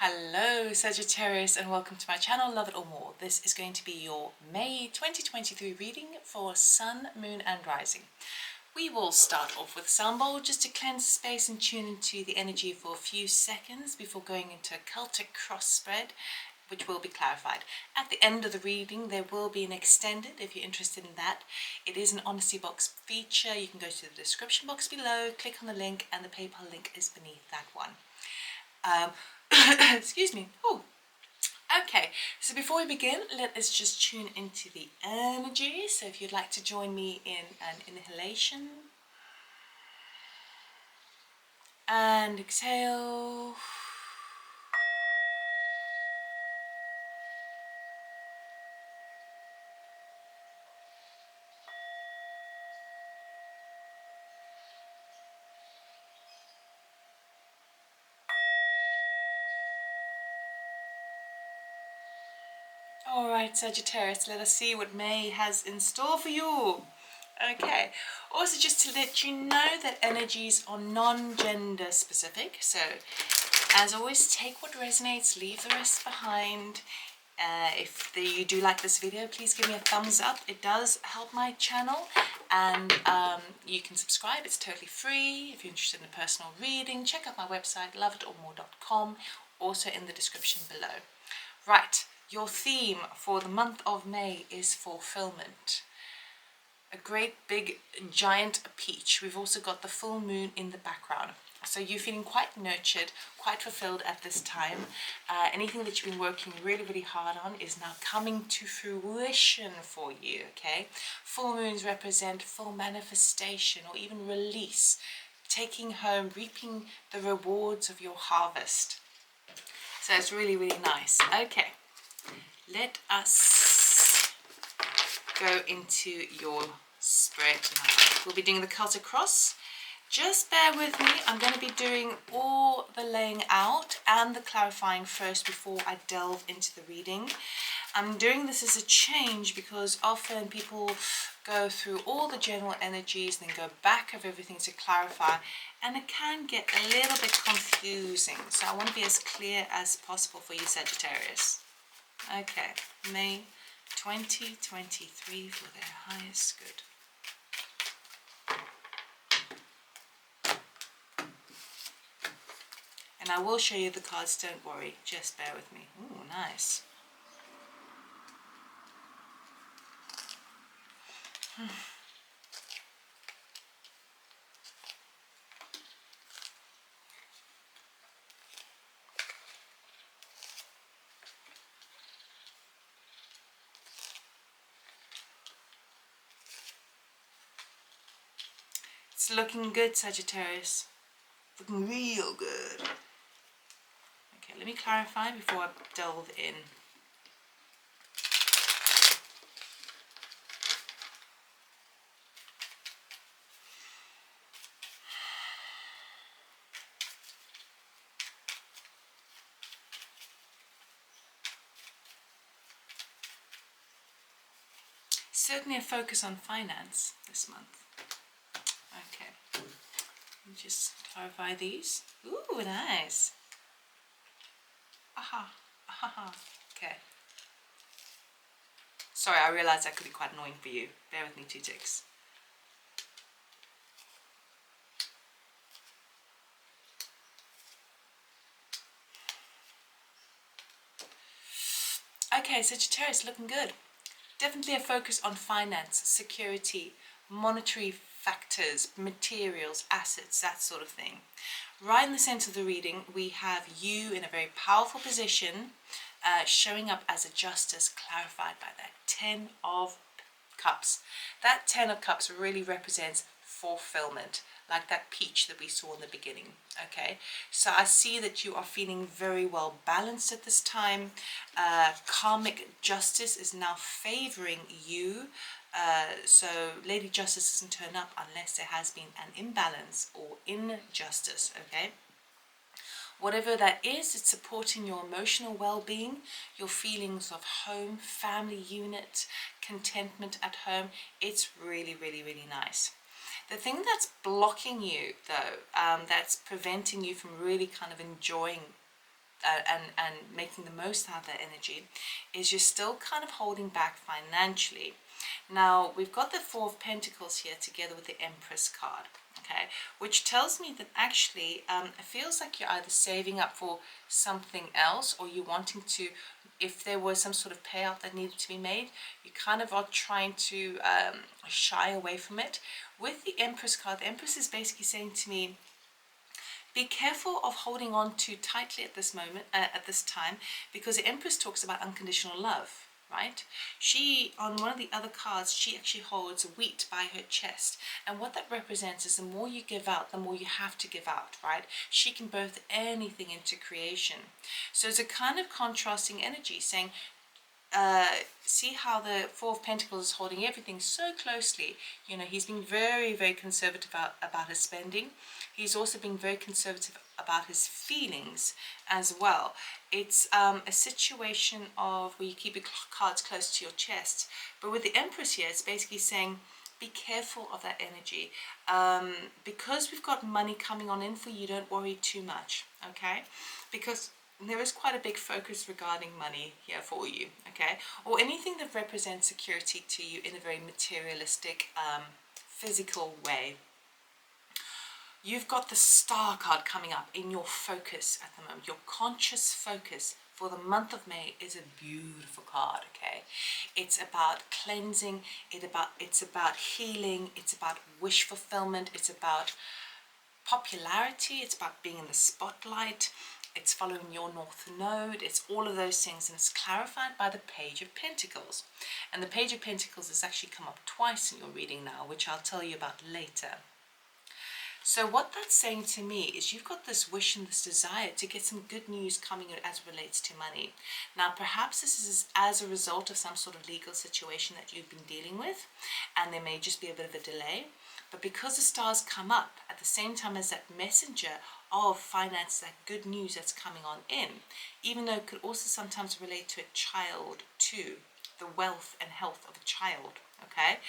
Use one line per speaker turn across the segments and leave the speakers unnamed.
Hello Sagittarius and welcome to my channel Love It or More. This is going to be your May 2023 reading for Sun, Moon and Rising. We will start off with a sound bowl just to cleanse space and tune into the energy for a few seconds before going into a Celtic cross spread, which will be clarified. At the end of the reading there will be an extended if you're interested in that. It is an honesty box feature. You can go to the description box below, click on the link, and the PayPal link is beneath that one. Excuse me. Oh, okay. So before we begin, let us just tune into the energy. So if you'd like to join me in an inhalation and exhale. All right, Sagittarius, let us see what May has in store for you. Okay, also just to let you know that energies are non-gender specific. So as always, take what resonates, leave the rest behind. If you do like this video, please give me a thumbs up. It does help my channel, and you can subscribe. It's totally free. If you're interested in a personal reading, check out my website loveitormore.com, also in the description below. Right, your theme for the month of May is fulfillment. A great big giant peach. We've also got the full moon in the background. So you're feeling quite nurtured, quite fulfilled at this time. Anything that you've been working really hard on is now coming to fruition for you, okay? Full moons represent full manifestation or even release, taking home, reaping the rewards of your harvest. So it's really nice. Okay, let us go into your spread now. We'll be doing the Celtic cross. Just bear with me. I'm going to be doing all the laying out and the clarifying first before I delve into the reading. I'm doing this as a change because often people go through all the general energies and then go back of everything to clarify, and it can get a little bit confusing. So I want to be as clear as possible for you, Sagittarius. Okay, May 2023 for their highest good. And I will show you the cards, don't worry, just bear with me. Ooh, nice. It's looking good, Sagittarius. Looking real good. Okay, let me clarify before I delve in. Certainly a focus on finance this month. Okay, let me just clarify these. Ooh, nice. Aha, aha. Okay. Sorry, I realised that could be quite annoying for you. Bear with me 2 ticks. Okay, Sagittarius, looking good. Definitely a focus on finance, security, monetary factors, materials, assets, that sort of thing. Right in the center of the reading, we have you in a very powerful position, showing up as a justice, clarified by that 10 of Cups. That 10 of Cups really represents fulfillment, like that peach that we saw in the beginning. Okay, so I see that you are feeling very well balanced at this time. Karmic justice is now favoring you. So Lady Justice doesn't turn up unless there has been an imbalance or injustice. Okay, whatever that is, it's supporting your emotional well-being, your feelings of home, family unit, contentment at home. It's really nice. The thing that's blocking you, though, that's preventing you from really kind of enjoying and making the most out of that energy, is you're still kind of holding back financially. Now, we've got the Four of Pentacles here together with the Empress card, okay, which tells me that actually it feels like you're either saving up for something else, or you're wanting to, if there was some sort of payout that needed to be made, you kind of are trying to shy away from it. With the Empress card, the Empress is basically saying to me, be careful of holding on too tightly at this moment, at this time, because the Empress talks about unconditional love, right? She, on one of the other cards, she actually holds wheat by her chest. And what that represents is the more you give out, the more you have to give out, right? She can birth anything into creation. So it's a kind of contrasting energy saying, see how the Four of Pentacles is holding everything so closely. You know, he's been very, very conservative about his spending. He's also been very conservative about his feelings as well. It's a situation of where you keep your cards close to your chest. But with the Empress here, it's basically saying, be careful of that energy. Because we've got money coming on in for you, don't worry too much, okay? Because there is quite a big focus regarding money here for you, okay? Or anything that represents security to you in a very materialistic, physical way. You've got the Star card coming up in your focus at the moment. Your conscious focus for the month of May is a beautiful card, okay? It's about cleansing, it's about healing, it's about wish fulfillment, it's about popularity, it's about being in the spotlight, it's following your North Node, it's all of those things, and it's clarified by the Page of Pentacles. And the Page of Pentacles has actually come up twice in your reading now, which I'll tell you about later. So what that's saying to me is you've got this wish and this desire to get some good news coming as relates to money. Now, perhaps this is as a result of some sort of legal situation that you've been dealing with, and there may just be a bit of a delay. But because the stars come up at the same time as that messenger of finance, that good news that's coming on in, even though it could also sometimes relate to a child too, the wealth and health of a child, okay?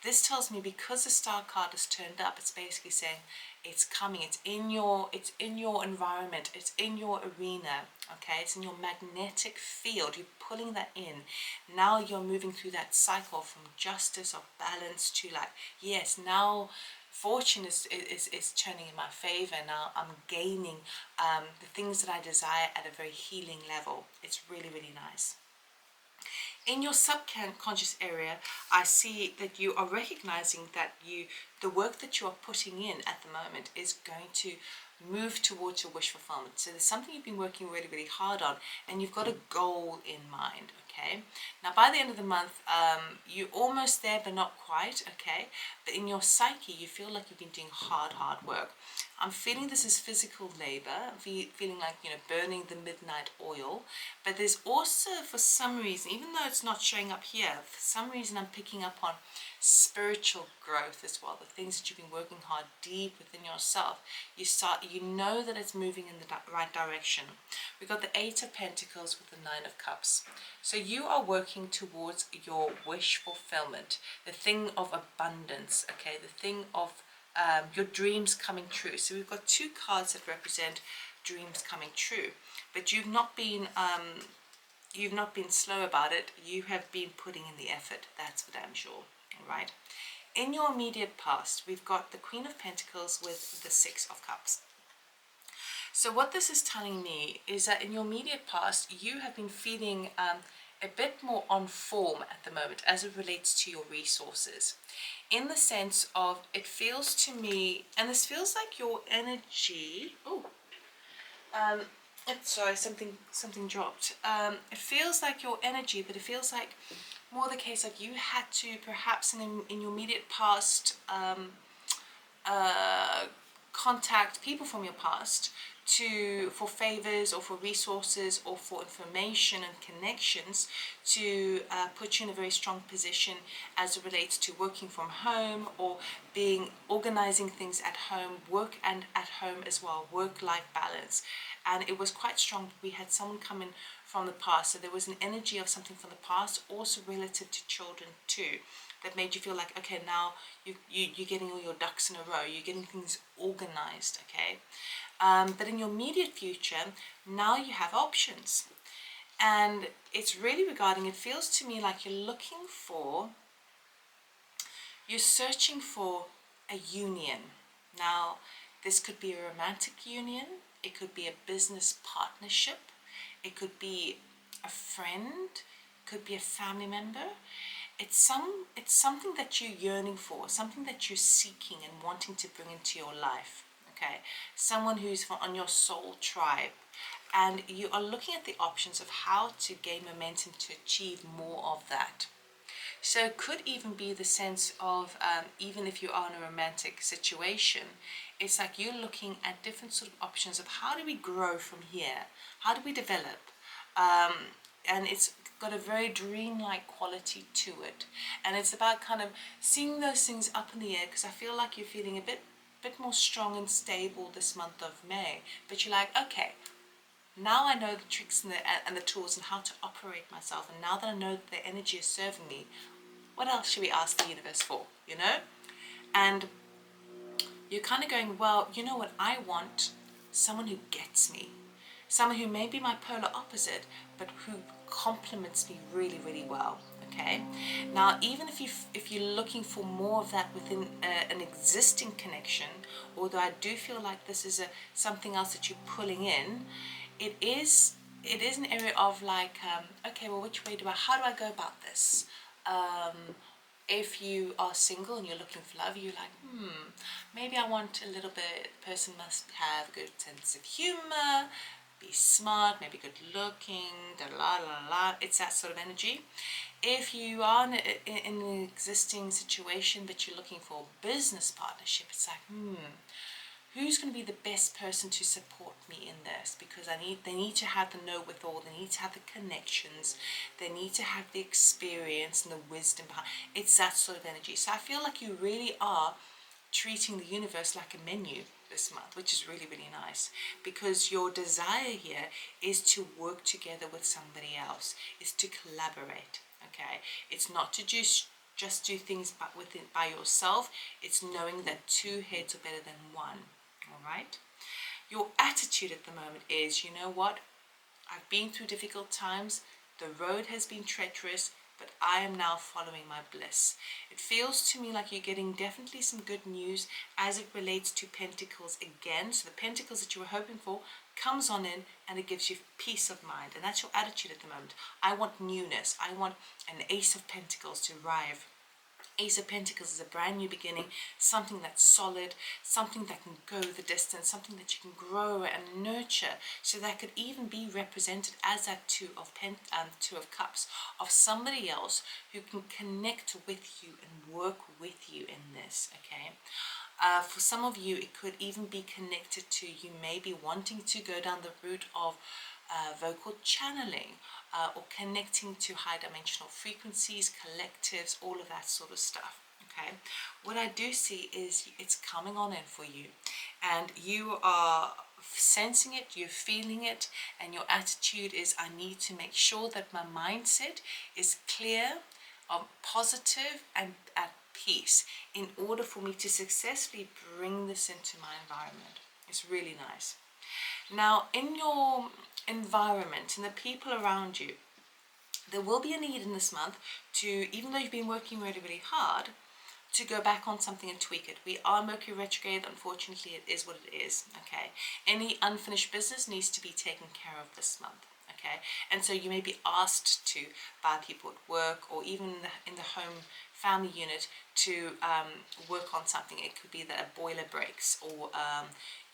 This tells me because the Star card is turned up, it's basically saying it's coming, it's in your environment, it's in your arena, okay? It's in your magnetic field, you're pulling that in. Now you're moving through that cycle from justice or balance to like, yes, now fortune is turning in my favor. Now I'm gaining the things that I desire at a very healing level. It's really, really nice. In your subconscious area, I see that you are recognizing that the work that you are putting in at the moment is going to move towards your wish fulfillment. So there's something you've been working really, really hard on, and you've got a goal in mind, okay? Now, by the end of the month, you're almost there, but not quite, okay? But in your psyche, you feel like you've been doing hard work. I'm feeling this is physical labor, feeling like, you know, burning the midnight oil. But there's also, for some reason, even though it's not showing up here, for some reason I'm picking up on spiritual growth as well, the things that you've been working hard deep within yourself. You know that it's moving in the right direction. We've got the Eight of Pentacles with the Nine of Cups. So you are working towards your wish fulfillment, the thing of abundance, okay, the thing of your dreams coming true. So we've got two cards that represent dreams coming true, but you've not been slow about it. You have been putting in the effort, that's for damn sure. All right. In your immediate past, we've got the Queen of Pentacles with the Six of Cups. So what this is telling me is that in your immediate past, you have been feeling a bit more on form at the moment as it relates to your resources, in the sense of, it feels to me, and this feels like your energy, sorry, something dropped. It feels like your energy, but it feels like more the case like you had to perhaps in your immediate past contact people from your past for favors or for resources or for information and connections to put you in a very strong position as it relates to working from home or organizing things at home, work and at home as well, work-life balance. And it was quite strong. We had someone come in from the past, so there was an energy of something from the past, also relative to children too, that made you feel like, okay, now you're getting all your ducks in a row, you're getting things organized, okay? But in your immediate future, now you have options. And it's really regarding, it feels to me like you're searching for a union. Now, this could be a romantic union, it could be a business partnership, it could be a friend, it could be a family member. It's something that you're yearning for, something that you're seeking and wanting to bring into your life. Okay, someone who's on your soul tribe, and you are looking at the options of how to gain momentum to achieve more of that. So it could even be the sense of, even if you are in a romantic situation, it's like you're looking at different sort of options of how do we grow from here? How do we develop? And it's got a very dreamlike quality to it. And it's about kind of seeing those things up in the air, because I feel like you're feeling a bit more strong and stable this month of May. But you're like, okay, now I know the tricks and the tools and how to operate myself, and now that I know that the energy is serving me, what else should we ask the universe for, you know? And you're kind of going, well, you know what I want? Someone who gets me. Someone who may be my polar opposite, but who complements me really, really well, okay? Now, even if you're looking for more of that within an existing connection, although I do feel like this is something else that you're pulling in, it is an area of like, okay, well, how do I go about this? If you are single and you're looking for love, you're like, maybe I want a little bit, the person must have a good sense of humor, be smart, maybe good looking, da la la la. It's that sort of energy. If you are in an existing situation but you're looking for a business partnership, it's like, who's going to be the best person to support me in this? Because they need to have the know-with-all, they need to have the connections, they need to have the experience and the wisdom behind. It's that sort of energy. So I feel like you really are treating the universe like a menu this month, which is really, really nice, because your desire here is to work together with somebody else, is to collaborate. Okay, it's not to just do things by yourself. It's knowing that two heads are better than one. All right, your attitude at the moment is, you know what, I've been through difficult times, the road has been treacherous, but I am now following my bliss. It feels to me like you're getting definitely some good news as it relates to Pentacles again. So the Pentacles that you were hoping for comes on in, and it gives you peace of mind. And that's your attitude at the moment. I want newness. I want an Ace of Pentacles to arrive. Ace of Pentacles is a brand new beginning, something that's solid, something that can go the distance, something that you can grow and nurture. So that could even be represented as that Two of Cups, of somebody else who can connect with you and work with you in this, okay? For some of you, it could even be connected to you maybe wanting to go down the route of vocal channeling, or connecting to high dimensional frequencies, collectives, all of that sort of stuff. Okay, what I do see is it's coming on in for you, and you are sensing it, you're feeling it, and your attitude is, I need to make sure that my mindset is clear, positive, and at peace in order for me to successfully bring this into my environment. It's really nice. Now, in your environment, in the people around you, there will be a need in this month to, even though you've been working really, really hard, to go back on something and tweak it. We are Mercury retrograde, unfortunately it is what it is, okay? Any unfinished business needs to be taken care of this month, okay? And so you may be asked to, by people at work or even in the home family unit, to work on something. It could be that a boiler breaks, or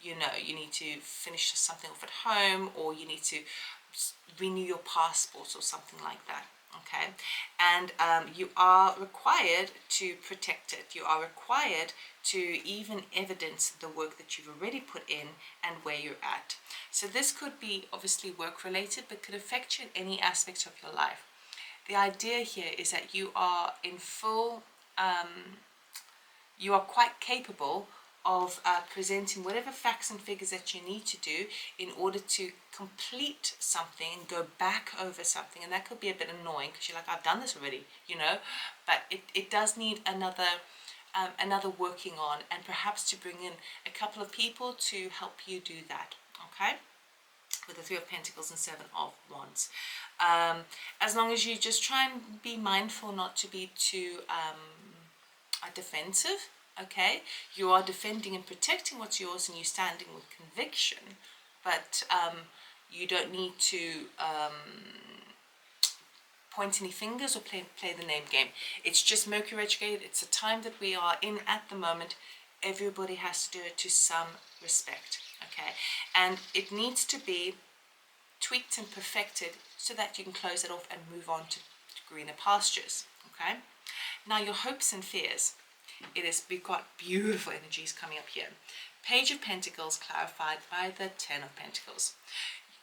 you know, you need to finish something off at home, or you need to renew your passport or something like that. Okay, and you are required to protect it. You are required to even evidence the work that you've already put in and where you're at. So this could be obviously work related, but could affect you in any aspect of your life. The idea here is that you are in full, you are quite capable of presenting whatever facts and figures that you need to do in order to complete something and go back over something. And that could be a bit annoying because you're like, I've done this already, you know, but it does need another another working on, and perhaps to bring in a couple of people to help you do that, okay? With the Three of Pentacles and Seven of Wands. As long as you just try and be mindful not to be too defensive, okay? You are defending and protecting what's yours, and you're standing with conviction, but you don't need to point any fingers or play the name game. It's just Mercury retrograde. It's a time that we are in at the moment. Everybody has to do it to some respect, okay? And it needs to be tweaked and perfected so that you can close it off and move on to greener pastures, okay? Now, your hopes and fears. We've got beautiful energies coming up here. Page of Pentacles clarified by the Ten of Pentacles.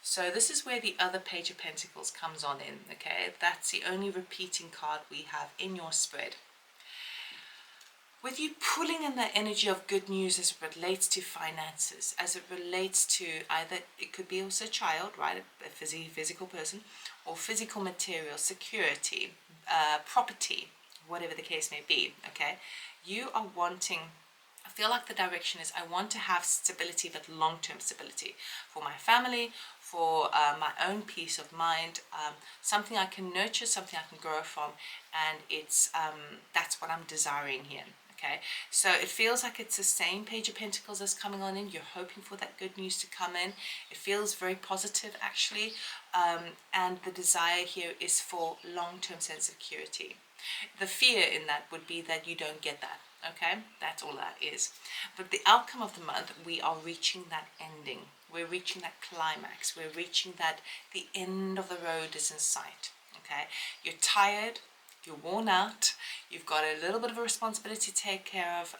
So this is where the other Page of Pentacles comes on in, okay? That's the only repeating card we have in your spread. With you pulling in that energy of good news as it relates to finances, as it relates to either, it could be also a child, right? A physical person, or physical material, security, property, whatever the case may be, okay? You are wanting, I feel like the direction is, I want to have stability, but long-term stability for my family, for my own peace of mind, something I can nurture, something I can grow from, and it's that's what I'm desiring here. Okay, so it feels like it's the same Page of Pentacles that's coming on in. You're hoping for that good news to come in. It feels very positive, actually, and the desire here is for long-term sense of security. The fear in that would be that you don't get that. Okay, that's all that is. But the outcome of the month, we are reaching that ending. We're reaching that climax. We're reaching that the end of the road is in sight. Okay, you're tired. You're worn out, you've got a little bit of a responsibility to take care of,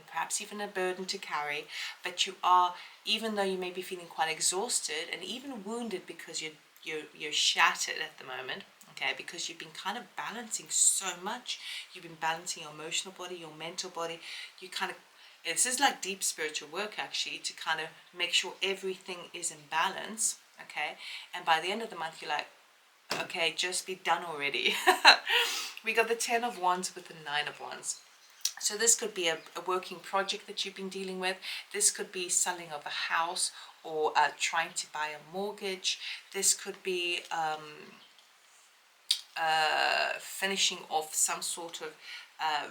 perhaps even a burden to carry, but you are, even though you may be feeling quite exhausted and even wounded because you're shattered at the moment, okay, because you've been kind of balancing so much. You've been balancing your emotional body, your mental body. You kind of, this is like deep spiritual work actually, to kind of make sure everything is in balance, okay, and by the end of the month you're like, okay, just be done already. We got the Ten of Wands with the Nine of Wands. So this could be a working project that you've been dealing with. This could be selling of a house, or trying to buy a mortgage. This could be finishing off some sort of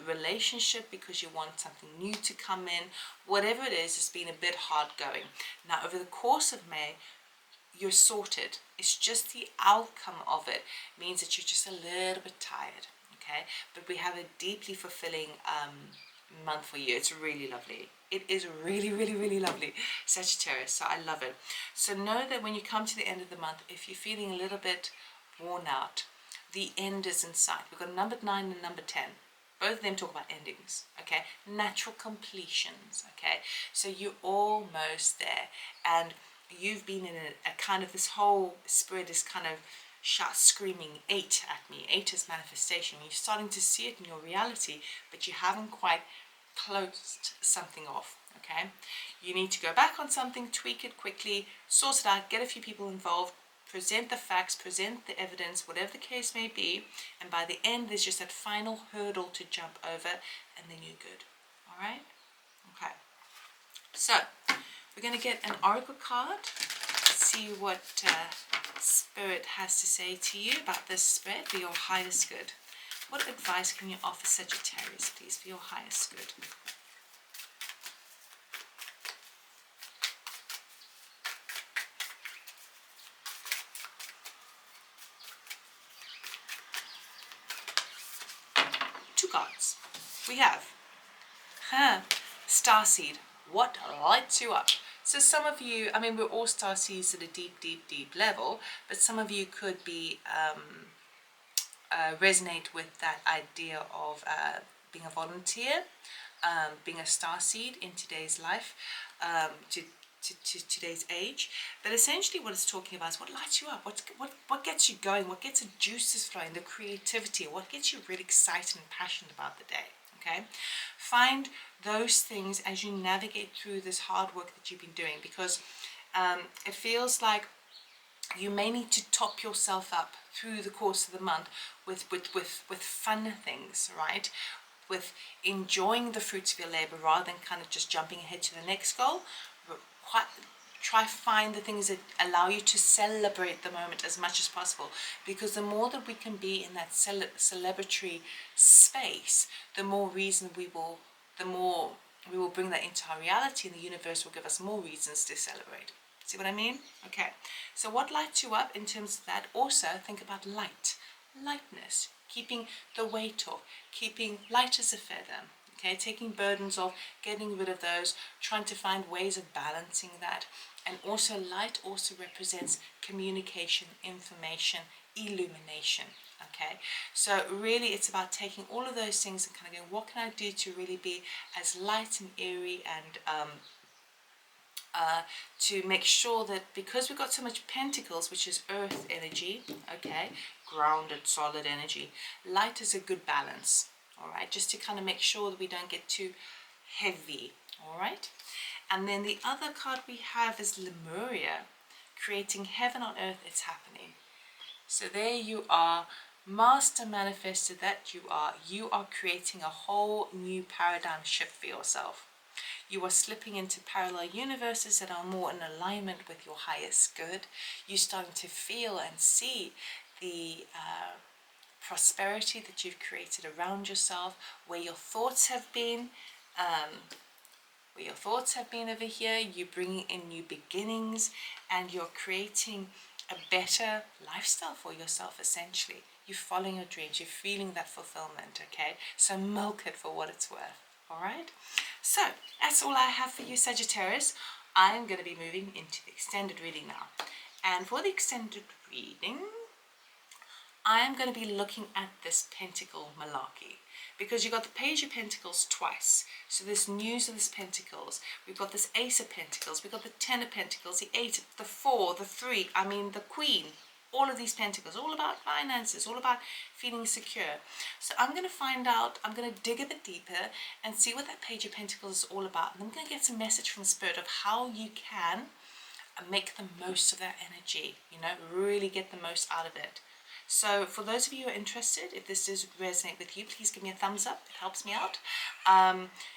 relationship because you want something new to come in. Whatever it is, it's been a bit hard going. Now, over the course of May, you're sorted. It's just the outcome of it means that you're just a little bit tired, okay? But we have a deeply fulfilling month for you. It's really lovely. It is really, really, really lovely, Sagittarius. So I love it. So know that when you come to the end of the month, if you're feeling a little bit worn out, the end is in sight. We've got number 9 and number 10. Both of them talk about endings, okay? Natural completions, okay? So you're almost there. And you've been in a kind of, this whole spirit is kind of screaming 8 at me. 8 is manifestation. You're starting to see it in your reality, but you haven't quite closed something off, okay? You need to go back on something, tweak it quickly, source it out, get a few people involved, present the facts, present the evidence, whatever the case may be, and by the end there's just that final hurdle to jump over, and then you're good. All right? Okay. So we're going to get an oracle card, see what Spirit has to say to you about this spread for your highest good. What advice can you offer Sagittarius, please, for your highest good? Two cards. We have Starseed. What lights you up? So some of you, I mean, we're all starseeds at a deep, deep, deep level, but some of you could be resonate with that idea of being a volunteer, being a starseed in today's life, to today's age. But essentially what it's talking about is what lights you up, what gets you going, what gets the juices flowing, the creativity, what gets you really excited and passionate about the day. Okay, find those things as you navigate through this hard work that you've been doing, because it feels like you may need to top yourself up through the course of the month with fun things, right? with enjoying the fruits of your labor rather than kind of just jumping ahead to the next goal. Quite try find the things that allow you to celebrate the moment as much as possible, because the more that we can be in that celebratory space, the more we will bring that into our reality, and the universe will give us more reasons to celebrate. See what I mean? Okay, so what lights you up in terms of that? Also think about lightness, keeping the weight off, keeping light as a feather. Okay, taking burdens off, getting rid of those, trying to find ways of balancing that. And also light also represents communication, information, illumination. Okay, so really it's about taking all of those things and kind of going, what can I do to really be as light and airy and to make sure that, because we've got so much pentacles, which is earth energy, okay, grounded, solid energy, light is a good balance, all right, just to kind of make sure that we don't get too heavy, all right. And then the other card we have is Lemuria, creating heaven on earth. It's happening. So there you are, master manifestor that you are creating a whole new paradigm shift for yourself. You are slipping into parallel universes that are more in alignment with your highest good. You're starting to feel and see the prosperity that you've created around yourself, where your thoughts have been, over here. You're bringing in new beginnings, and you're creating a better lifestyle for yourself, essentially. You're following your dreams, you're feeling that fulfillment, okay? So milk it for what it's worth, all right? So that's all I have for you, Sagittarius. I'm going to be moving into the extended reading now. And for the extended reading, I'm going to be looking at this pentacle malarkey, because you've got the Page of Pentacles twice. So this news of this Pentacles, we've got this Ace of Pentacles, we've got the Ten of Pentacles, the Eight, the Four, the Three, the Queen, all of these Pentacles, all about finances, all about feeling secure. So I'm going to find out, I'm going to dig a bit deeper and see what that Page of Pentacles is all about. And I'm going to get some message from Spirit of how you can make the most of that energy, really get the most out of it. So for those of you who are interested, if this does resonate with you, please give me a thumbs up. It helps me out.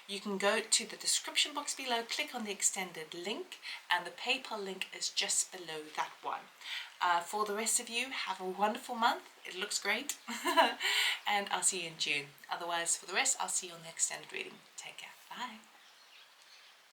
You can go to the description box below, click on the extended link, and the PayPal link is just below that one. For the rest of you, have a wonderful month. It looks great. And I'll see you in June. Otherwise, for the rest, I'll see you on the extended reading. Take care. Bye.